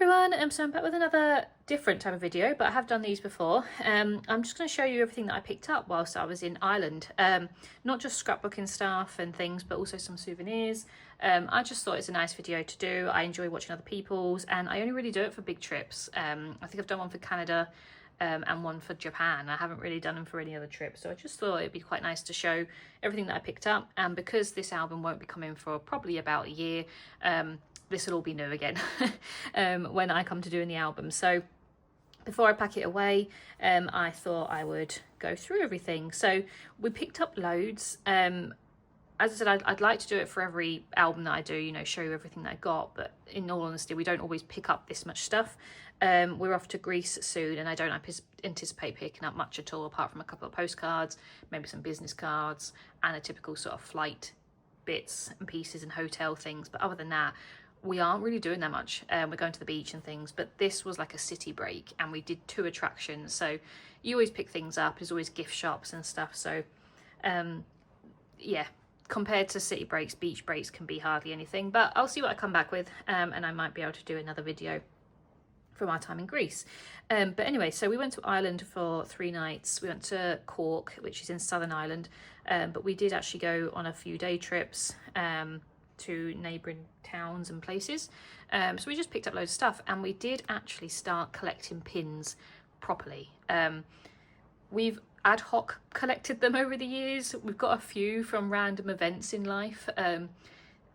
Everyone, so I'm back with another different type of video, but I have done these before. I'm just going to show you everything that I picked up whilst I was in Ireland. Not just scrapbooking stuff and things, but also some souvenirs. I just thought it's a nice video to do. I enjoy watching other people's, and I only really do it for big trips. I think I've done one for Canada and one for Japan. I haven't really done them for any other trips, so I just thought it'd be quite nice to show everything that I picked up. And because this album won't be coming for probably about a year, this will all be new again when I come to doing the album. So before I pack it away, I thought I would go through everything. So we picked up loads. As I said, I'd like to do it for every album that I do, you know, show you everything that I got. But in all honesty, we don't always pick up this much stuff. We're off to Greece soon, and I don't anticipate picking up much at all, apart from a couple of postcards, maybe some business cards, and a typical sort of flight bits and pieces and hotel things. But other than that, we aren't really doing that much. We're going to the beach and things, but this was like a city break, and we did 2 attractions. So you always pick things up. There's always gift shops and stuff. So yeah, compared to city breaks, beach breaks can be hardly anything, but I'll see what I come back with, and I might be able to do another video from our time in Greece. But anyway, so we went to Ireland for 3 nights. We went to Cork, which is in Southern Ireland, but we did actually go on a few day trips to neighbouring towns and places. So we just picked up loads of stuff, and we did actually start collecting pins properly. We've ad hoc collected them over the years. We've got a few from random events in life,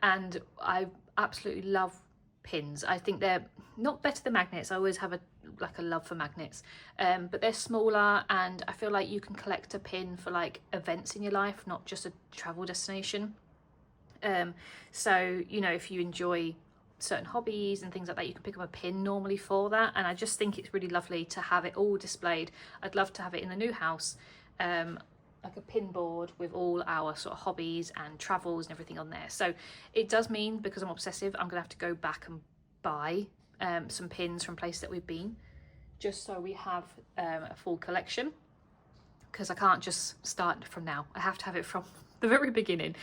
and I absolutely love pins. I think they're not better than magnets. I always have a love for magnets, but they're smaller, and I feel like you can collect a pin for like events in your life, not just a travel destination. So, you know, if you enjoy certain hobbies and things like that, you can pick up a pin normally for that. And I just think it's really lovely to have it all displayed. I'd love to have it in the new house, like a pin board with all our sort of hobbies and travels and everything on there. So it does mean, because I'm obsessive, I'm gonna have to go back and buy some pins from places that we've been, just so we have a full collection, because I can't just start from now. I have to have it from the very beginning.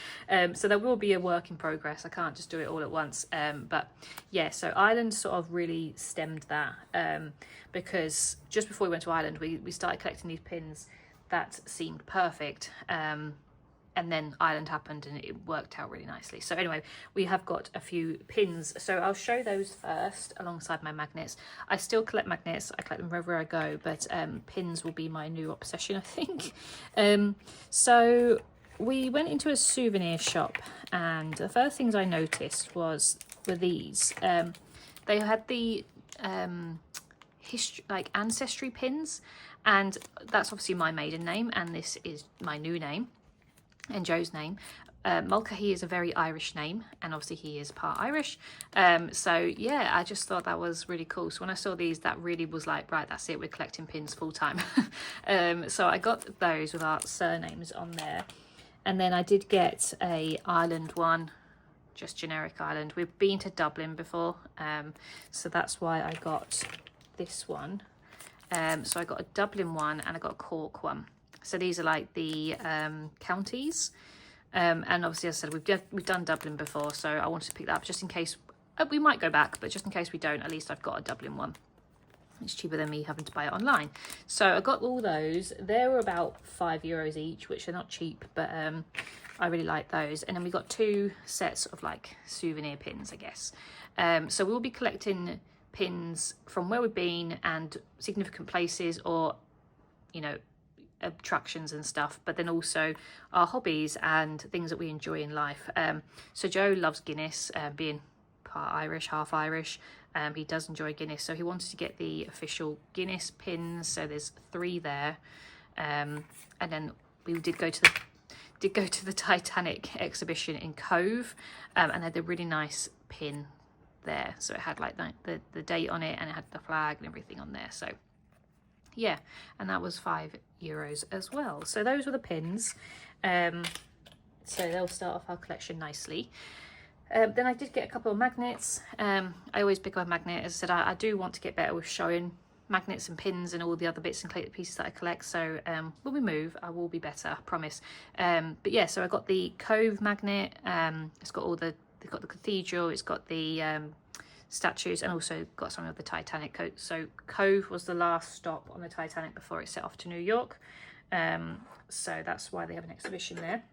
So there will be a work in progress. I can't just do it all at once. But yeah, so Ireland sort of really stemmed that, because just before we went to Ireland, we started collecting these pins that seemed perfect. And then Ireland happened, and it worked out really nicely. So anyway, we have got a few pins. So I'll show those first alongside my magnets. I still collect magnets. I collect them wherever I go, but pins will be my new obsession, I think. So we went into a souvenir shop, and the first things I noticed were these. They had the history, like ancestry pins, and that's obviously my maiden name, and this is my new name and Joe's name. Mulcahy is a very Irish name, and obviously he is part Irish. So yeah, I just thought that was really cool. So when I saw these, that really was like, right, that's it, we're collecting pins full time. So I got those with our surnames on there. And then I did get a Ireland one, just generic Ireland. We've been to Dublin before, so that's why I got this one. So I got a Dublin one, and I got a Cork one. So these are like the counties. And obviously, as I said, we've done Dublin before, so I wanted to pick that up just in case. We might go back, but just in case we don't, at least I've got a Dublin one. It's cheaper than me having to buy it online. So I got all those. They were about €5 each, which are not cheap, but I really like those. And then we got 2 sets of like souvenir pins, I guess. So we'll be collecting pins from where we've been and significant places, or, you know, attractions and stuff, but then also our hobbies and things that we enjoy in life. So Joe loves Guinness, being part Irish, half Irish. He does enjoy Guinness, so he wanted to get the official Guinness pins. So there's 3 there, and then we did go to the Titanic exhibition in Cove, and had a really nice pin there. So it had like the date on it, and it had the flag and everything on there. So yeah, and that was €5 as well. So those were the pins. So they'll start off our collection nicely. Then I did get a couple of magnets. I always pick up a magnet. As I said, I do want to get better with showing magnets and pins and all the other bits and pieces that I collect. So when we move, I will be better, I promise. But yeah, so I got the Cove magnet. It's got all the, they've got the cathedral, it's got the statues, and also got some of the Titanic coat. So Cove was the last stop on the Titanic before it set off to New York. So that's why they have an exhibition there.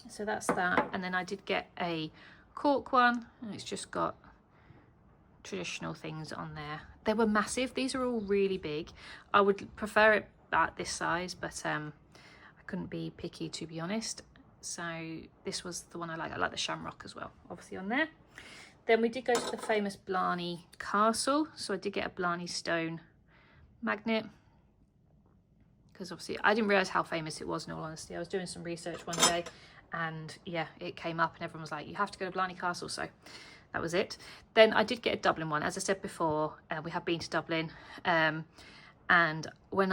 So that's that. And then I did get a Cork one, and it's just got traditional things on there. They were massive. These are all really big. I would prefer it at this size, but I couldn't be picky, to be honest. So this was the one I like. I like the shamrock as well, obviously, on there. Then we did go to the famous Seblani Castle. So I did get a Blarney Stone magnet, because obviously I didn't realise how famous it was, in all honesty. I was doing some research one day, and yeah, it came up and everyone was like, you have to go to Blarney Castle. So that was it. Then I did get a Dublin one. As I said before, we have been to Dublin, and when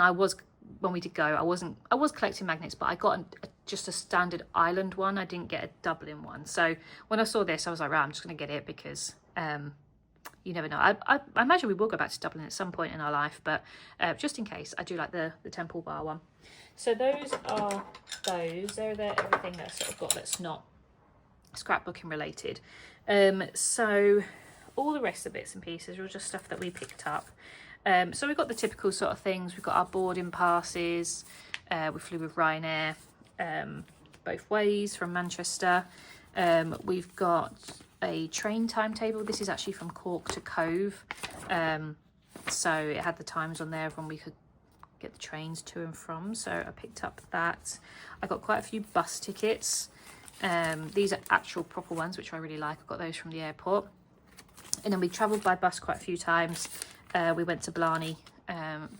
we did go, I was collecting magnets, but I got just a standard Ireland one. I didn't get a Dublin one. So when I saw this, I was like, right, I'm just going to get it, because you never know. I imagine we will go back to Dublin at some point in our life, but just in case, I do like the Temple Bar one. So those are those. They're everything that I've sort of got that's not scrapbooking related. So all the rest of the bits and pieces were just stuff that we picked up. So we've got the typical sort of things. We've got our boarding passes. We flew with Ryanair both ways from Manchester. We've got a train timetable. This is actually from Cork to Cove. So it had the times on there when we could get the trains to and from. So I picked up that. I got quite a few bus tickets. These are actual proper ones, which I really like. I got those from the airport. And then we travelled by bus quite a few times. We went to Blarney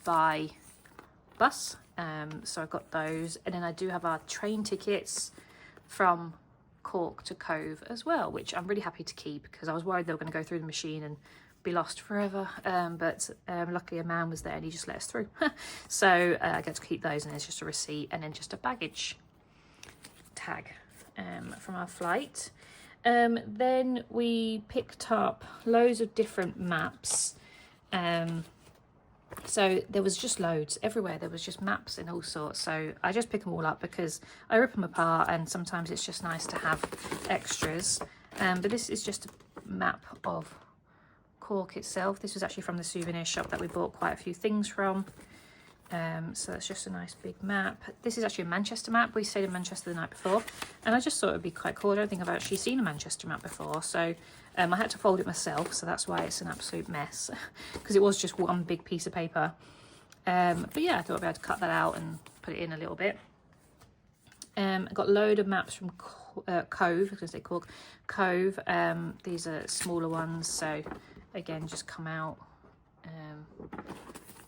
by bus, so I got those. And then I do have our train tickets from Cork to Cove as well, which I'm really happy to keep, because I was worried they were going to go through the machine and be lost forever. But luckily a man was there and he just let us through. So I get to keep those, and it's just a receipt and then just a baggage tag from our flight. Then we picked up loads of different maps. So there was just loads everywhere. There was just maps and all sorts. So I just pick them all up because I rip them apart, and sometimes it's just nice to have extras. But this is just a map of Cork itself. This was actually from the souvenir shop that we bought quite a few things from. So that's just a nice big map. This is actually a Manchester map. We stayed in Manchester the night before, and I just thought it would be quite cool. I don't think I've actually seen a Manchester map before, so I had to fold it myself, so that's why it's an absolute mess, because it was just one big piece of paper. But yeah, I thought I'd be able to cut that out and put it in a little bit. I got a load of maps from Cove. I was going to say Cork. Cove. These are smaller ones, so again, just come out.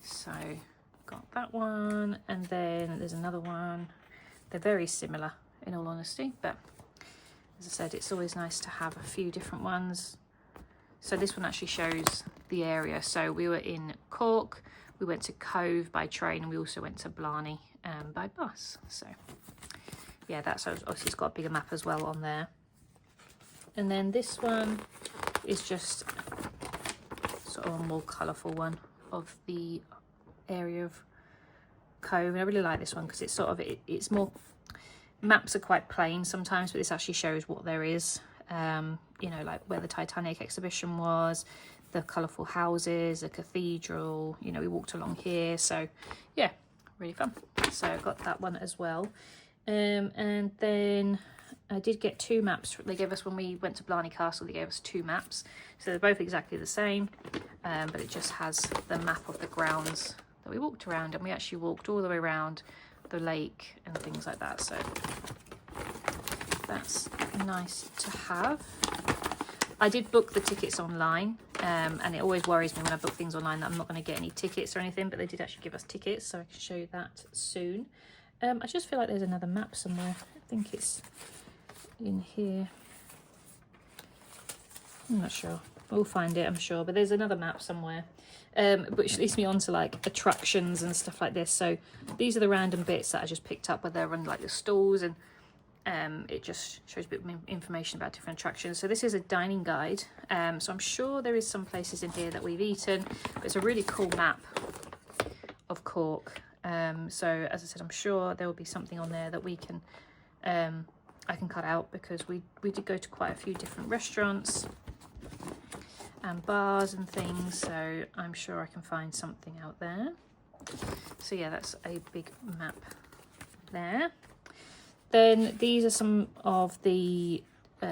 So got that one, and then there's another one. They're very similar, in all honesty, but as I said, it's always nice to have a few different ones. So this one actually shows the area. So we were in Cork, we went to Cove by train, and we also went to Blarney by bus. So yeah, that's obviously, it's got a bigger map as well on there. And then this one is just sort of a more colourful one of the area of Cove. And I really like this one because it's sort of, it's more, maps are quite plain sometimes, but this actually shows what there is. You know, like where the Titanic exhibition was, the colourful houses, the cathedral, you know, we walked along here. So yeah, really fun. So I got that one as well. And then I did get two maps. They gave us, when we went to Seblani Castle, they gave us two maps. So they're both exactly the same, but it just has the map of the grounds that we walked around, and we actually walked all the way around the lake and things like that. So that's nice to have. I did book the tickets online, and it always worries me when I book things online that I'm not going to get any tickets or anything, but they did actually give us tickets, so I can show you that soon. I just feel like there's another map somewhere. I think it's in here. I'm not sure. We'll find it, I'm sure, but there's another map somewhere, which leads me on to like attractions and stuff like this. So these are the random bits that I just picked up where they're on like the stalls, and it just shows a bit of information about different attractions. So this is a dining guide, so I'm sure there is some places in here that we've eaten, but it's a really cool map of Cork. So as I said, I'm sure there will be something on there that we can I can cut out, because we did go to quite a few different restaurants. and bars and things, so I'm sure I can find something out there. So yeah, that's a big map there. Then these are some of the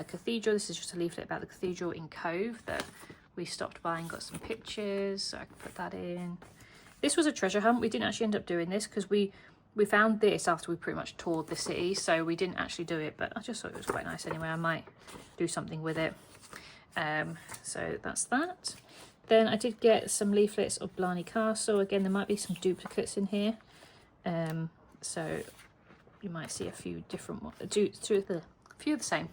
cathedral. This is just a leaflet about the cathedral in Cove that we stopped by and got some pictures, so I can put that in. This was a treasure hunt. We didn't actually end up doing this because we found this after we pretty much toured the city, so we didn't actually do it, but I just thought it was quite nice anyway. I might do something with it. So that's that. Then I did get some leaflets of Seblani Castle. Again, there might be some duplicates in here, so you might see a few different ones, a few of the same.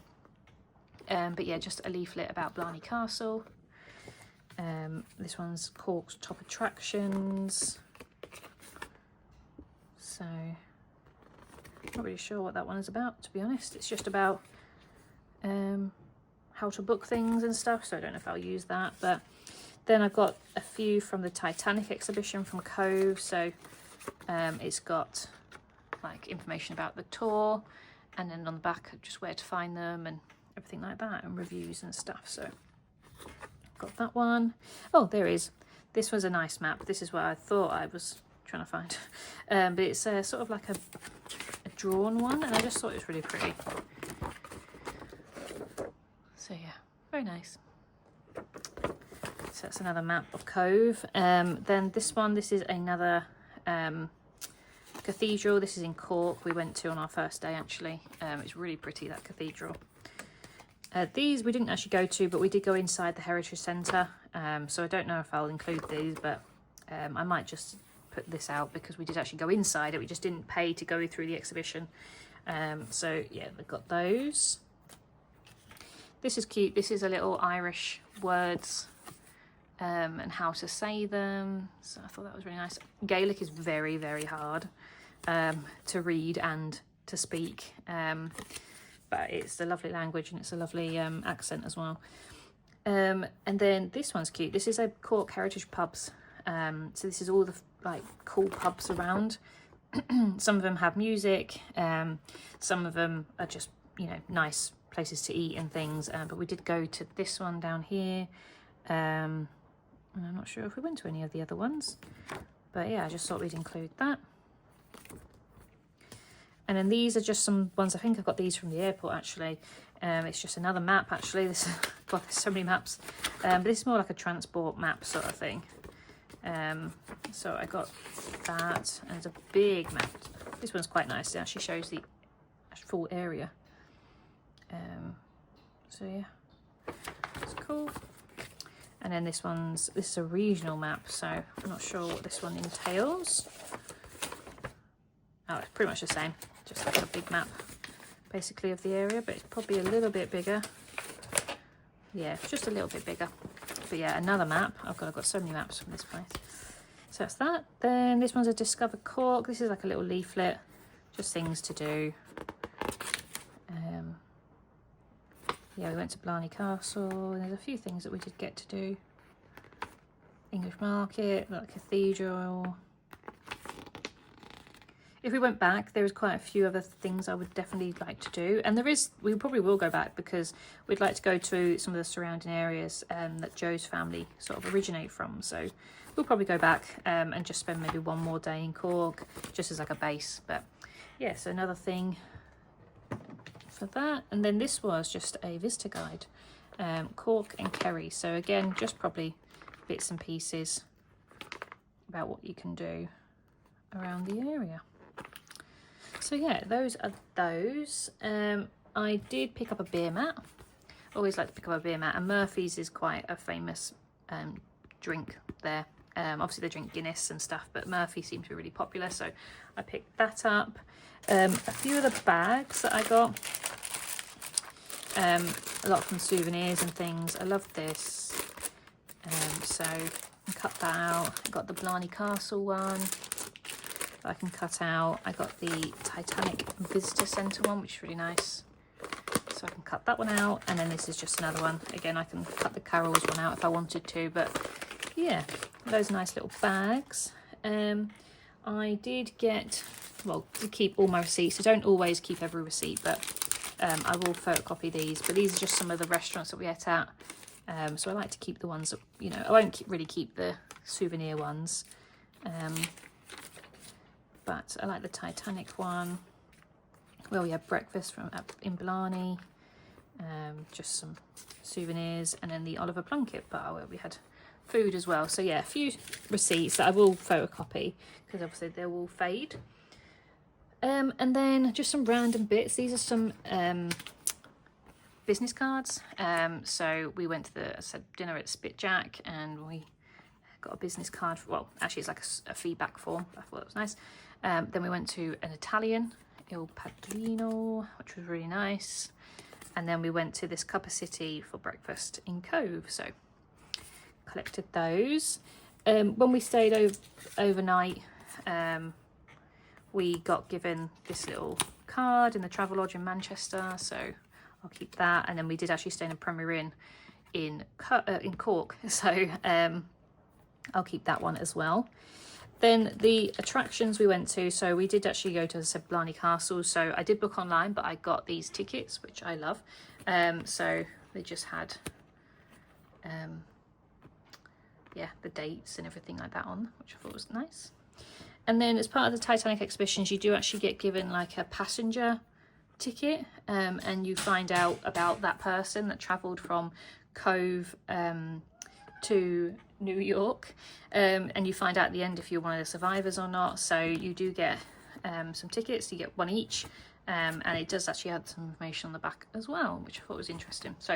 But yeah, just a leaflet about Seblani Castle. This one's Cork's top attractions. So not really sure what that one is about, to be honest. It's just about how to book things and stuff, so I don't know if I'll use that. But then I've got a few from the Titanic exhibition from Cove, so it's got like information about the tour, and then on the back just where to find them and everything like that, and reviews and stuff. So got that one. Oh, there is. This was a nice map. This is what I thought I was trying to find, but it's sort of like a drawn one, and I just thought it was really pretty. So yeah, very nice. So that's another map of Cove. Then this one, this is another cathedral. This is in Cork. We went to on our first day, actually. It's really pretty, that cathedral. These we didn't actually go to, but we did go inside the Heritage Centre. So I don't know if I'll include these, but I might just put this out because we did actually go inside it. We just didn't pay to go through the exhibition. So yeah, we've got those. This is cute. This is a little Irish words and how to say them. So I thought that was really nice. Gaelic is very, very hard to read and to speak. But it's a lovely language and it's a lovely accent as well. And then this one's cute. This is a Cork Heritage Pubs. So this is all the like cool pubs around. Some of them have music. Some of them are just, you know, nice places to eat and things. But we did go to this one down here. And I'm not sure if we went to any of the other ones. But yeah, I just thought we'd include that. And then these are just some ones, I think I got these from the airport actually. It's just another map actually. God, there's so many maps. But this is more like a transport map sort of thing. So I got that, and it's a big map. This one's quite nice. It actually shows the full area. So yeah, it's cool. And then this is a regional map, so I'm not sure what this one entails. Oh, it's pretty much the same, just like a big map basically of the area, but it's probably a little bit bigger. Yeah, just a little bit bigger. But yeah, another map. I've got so many maps from this place. So that's that. Then this one's a Discover Cork. This is like a little leaflet, just things to do. Yeah, we went to Seblani Castle, and there's a few things that we did get to do. English Market, the cathedral. If we went back, there was quite a few other things I would definitely like to do. And we probably will go back because we'd like to go to some of the surrounding areas that Joe's family sort of originate from. So we'll probably go back and just spend maybe one more day in Cork, just as like a base. But yeah, so another thing for that. And then this was just a visitor guide, Cork and Kerry. So again, just probably bits and pieces about what you can do around the area. So yeah, those are those. I did pick up a beer mat. Always like to pick up a beer mat, and Murphy's is quite a famous drink there. Obviously they drink Guinness and stuff, but Murphy seems to be really popular, so I picked that up. A few of the bags that I got, a lot from Souvenirs and things. I love this. So I cut that out. I got the Seblani Castle one that I can cut out. I got the Titanic Visitor Centre one, which is really nice. So I can cut that one out. And then this is just another one. Again, I can cut the Carol's one out if I wanted to. But yeah, those nice little bags. I did get, well, to keep all my receipts. I don't always keep every receipt, but I will photocopy these. But these are just some of the restaurants that we ate at. So I like to keep the ones that, you know, I won't really keep the souvenir ones. But I like the Titanic one. Well, we had breakfast from in Blarney. Just some souvenirs, and then the Oliver Plunkett bar where we had food as well. So yeah, a few receipts that I will photocopy because obviously they will fade. And then just some random bits. These are some business cards. So we went to the dinner at Spitjack, and we got a business card. Well, actually it's like a feedback form. I thought it was nice. Then we went to an Italian, Il Padrino, which was really nice. And then we went to this Cuppa City for breakfast in Cove. So collected those. When we stayed overnight, we got given this little card in the Travelodge in Manchester, so I'll keep that. And then we did actually stay in a Premier Inn in Cork, so I'll keep that one as well. Then the attractions we went to, so we did actually go to the Seblani Castle. So I did book online, but I got these tickets, which I love. So they just had, yeah, the dates and everything like that on, which I thought was nice. And then as part of the Titanic exhibitions, you do actually get given like a passenger ticket, and you find out about that person that travelled from Cove to New York, and you find out at the end if you're one of the survivors or not. So you do get some tickets, you get one each, and it does actually add some information on the back as well, which I thought was interesting. So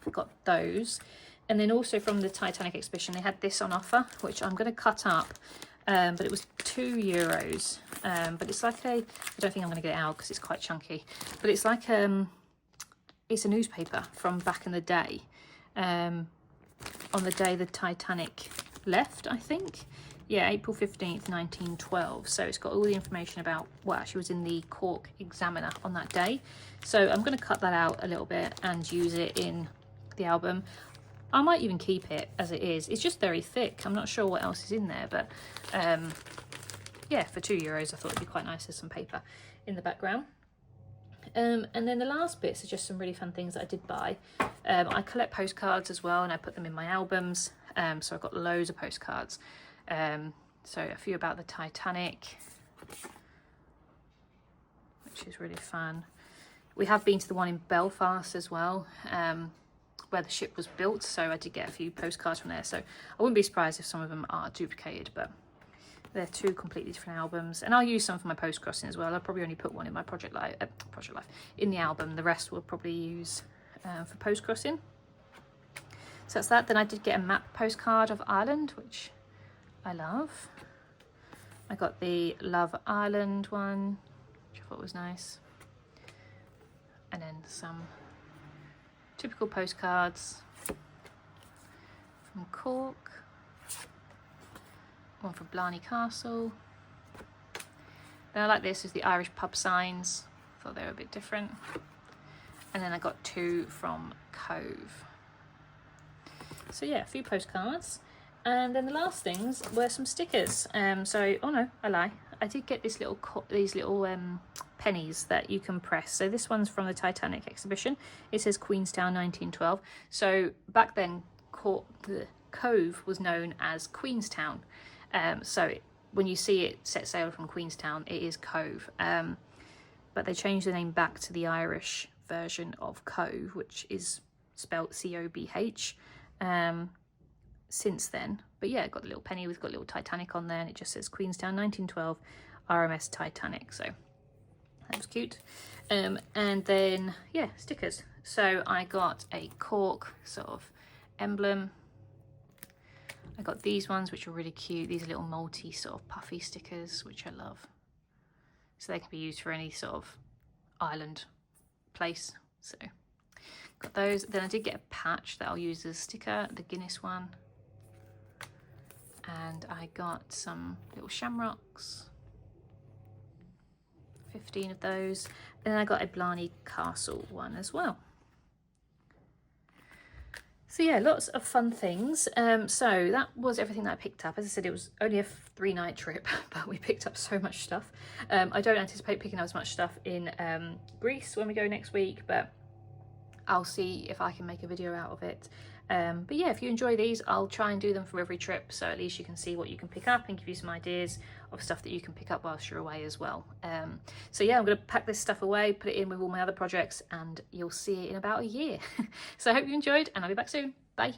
I got those. And then also from the Titanic exhibition, they had this on offer, which I'm going to cut up, but it was €2. But it's like I don't think I'm going to get it out because it's quite chunky, but it's like it's a newspaper from back in the day, on the day the Titanic left, I think. Yeah, April 15th, 1912. So it's got all the information about what actually was in the Cork Examiner on that day. So I'm going to cut that out a little bit and use it in the album. I might even keep it as it is. It's just very thick. I'm not sure what else is in there, but yeah, for €2 I thought it'd be quite nice. There's some paper in the background. And then the last bits are just some really fun things that I did buy. I collect postcards as well, and I put them in my albums. So I've got loads of postcards. So a few about the Titanic, which is really fun. We have been to the one in Belfast as well, where the ship was built. So I did get a few postcards from there. So I wouldn't be surprised if some of them are duplicated, but they're two completely different albums. And I'll use some for my post crossing as well. I'll probably only put one in my Project Life in the album. The rest we'll probably use for post crossing. So that's that. Then I did get a map postcard of Ireland, which I love. I got the Love Ireland one, which I thought was nice. And then some typical postcards from Cork. One from Seblani Castle. Then I like this is the Irish pub signs. Thought they were a bit different. And then I got two from Cove. So yeah, a few postcards. And then the last things were some stickers. So, oh no, I lie. I did get these little pennies that you can press. So this one's from the Titanic exhibition. It says Queenstown 1912. So back then, the Cove was known as Queenstown. So when you see it set sail from Queenstown, it is Cove. But they changed the name back to the Irish version of Cove, which is spelled C-O-B-H. Since then, but yeah, got the little penny. We've got a little Titanic on there, and it just says Queenstown 1912 RMS Titanic. So that was cute. And then yeah, stickers. So I got a Cork sort of emblem. I got these ones, which are really cute. These are little multi sort of puffy stickers, which I love. So they can be used for any sort of island place. So got those. Then I did get a patch that I'll use as a sticker, the Guinness one. And I got some little shamrocks, 15 of those. And then I got a Seblani Castle one as well. So yeah, lots of fun things. So that was everything that I picked up. As I said, it was only a 3-night trip, but we picked up so much stuff. I don't anticipate picking up as much stuff in Greece when we go next week, but I'll see if I can make a video out of it. But yeah, if you enjoy these, I'll try and do them for every trip, so at least you can see what you can pick up and give you some ideas of stuff that you can pick up whilst you're away as well. So yeah, I'm going to pack this stuff away, put it in with all my other projects, and you'll see it in about a year. So I hope you enjoyed, and I'll be back soon. Bye.